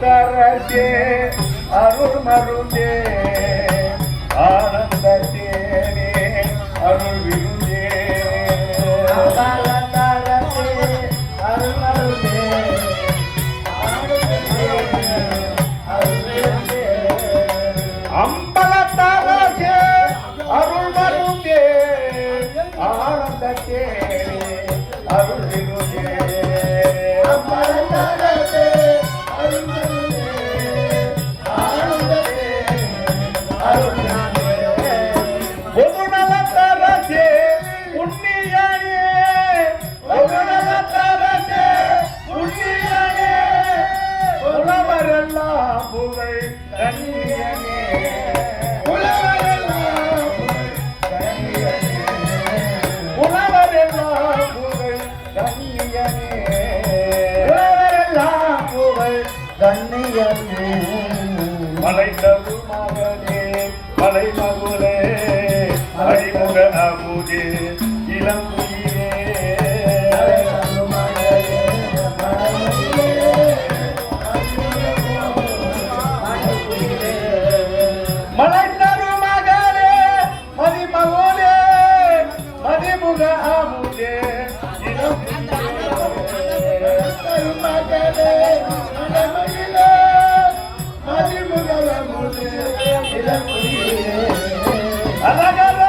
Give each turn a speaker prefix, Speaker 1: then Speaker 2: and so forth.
Speaker 1: தரசே அருள் மருந்தே ஆனந்த தேனே அருள் விருந்தே தரசே அருள் மருந்தே அம்பல தரசே அருள் மருந்தே ஆனந்த தேனே அருள் விருந்தே அம்பல தரசே மலை தரு மகனே மலை மகுலே அறிமுக அமுதே இளம் குயிலே மலை தரு மகனே மதிமகுலே மதிமுக அமுதே இளம் மகனே மதிமுக அமுதே இளம் குயிலே